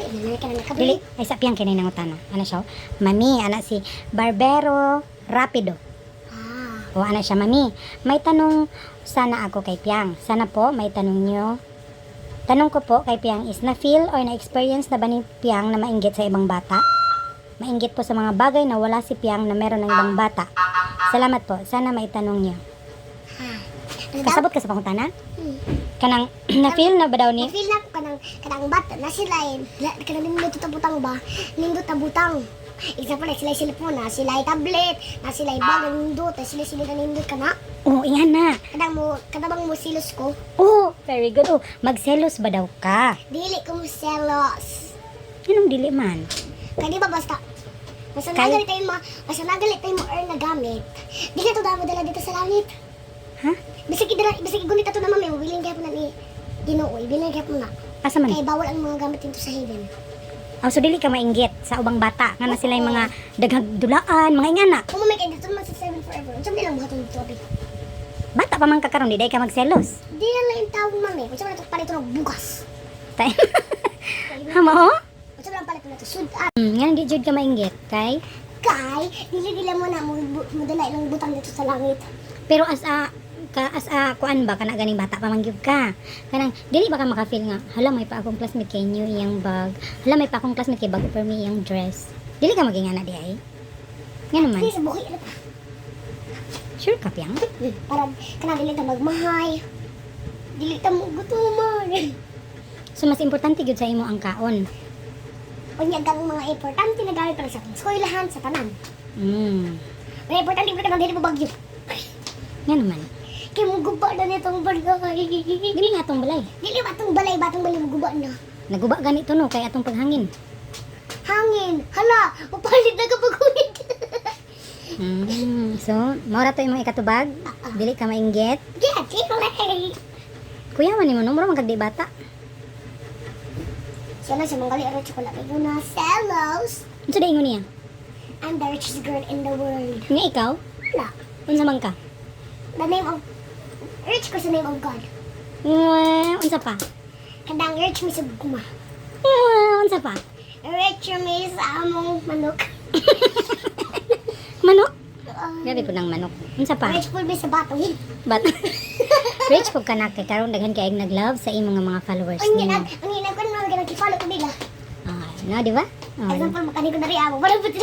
na ka na Dili, nakabili. ay sa piyang kinay nangutana. Ano siya? Mami, ana si Barbero Rapido. Ah, O ana siya, mami. May tanong sana ako kay Piang. Sana po may tanong nyo. Tanong ko po kay Piang is na-feel or na-experience na ba ni Piang na mainggit sa ibang bata? Mainggit po sa mga bagay na wala si Piang na meron ng ibang bata. Salamat po. Sana may tanong niyo. ha. Ano daw? Kasabot ka sa pangutana? Hmm. Kanang na-feel na ba daw ni? Na-feel na ko kanang bata na sila kanang nindot tabutang ba? Nindot tabutang. Example, like sila po na sila tablet, na sila bagang nindot, na sila na nindot ka na. Oo, iyan na. Kadabang mo silos ko. Oh, very good. Oh, magselos ba daw ka? Dili ko mo selos. Anong dili man? Kaya di ba basta Kaya- nagalit tayo mo earn na gamit. Di na to dala dito sa langit. Ha? Bisig gunita to na mami, willing kaya po na ni Ginoo, willing kaya po na. Asa man? Kaya bawal ang mga gamit dito sa heaven. Oh, so dili ka mainggit sa ubang bata. Nga na sila yung mga daghang dulaan, mga ingana. Kung mamay kayo dito, magsa 7 forever. Unsa man lang buhaton dito abi. Bata pa man ka karon, di day ka magselos. Di na lang yung tawag mami. Unsa man lang palito ng bukas. Tay. Hamo? Unsa man lang palito na to sudan. Nga di jud ka mainggit, kay. Kay dili mo na mo dala ilang butang dito sa langit. Pero as a kuan ba kana ganing bata pa mangyud ka. Kanang dili ba ka makafeel nga, hala may pa akong classmate kay new iyang bag. Hala may pa akong classmate kay bago for me iyang dress. Dili ka magingana di ay. Nga naman. Di sa buhi na pa. Sure ka piyang? Para kana dili ta magmahay. Dili ta mo gutuman. So mas importante gyud sa imo ang kaon. Unya kang mga importante na gamit para sa eskwelahan sa tanan. Ang importante mo kanang dili mo bagyo. Nga naman. Kay mo guba na nitong barangay. Dili nga atong balay. Dili batong balay mo guba na. Naguba ganito no kay atong paghangin. Hangin. Hala, mapalit na kapag hunid. So, maura to imong ikatubag. Dili ka mainggit. Yeah, kikilay. Kuya man nimo no mura man kag di bata. Sana sa mga gali chocolate ko na Celos. Unsa day ingon niya? I'm the richest girl in the world. Nga ikaw? Wala. Unsa man ka? The name of rich ko sa name of God. Unsa pa? Kadang rich mi sa guma. Unsa pa? Rich mi sa among manok. Manok? Grabe po ng manok. Unsa pa? Rich po mi sa batong. But rich po ka na kay karon daghan kay nag-love sa imong mga followers Ang nimo. ginag ko na ganang kifalo ko nila. No, di ba? Oh, Example, makani ko na rin ako. Parang puti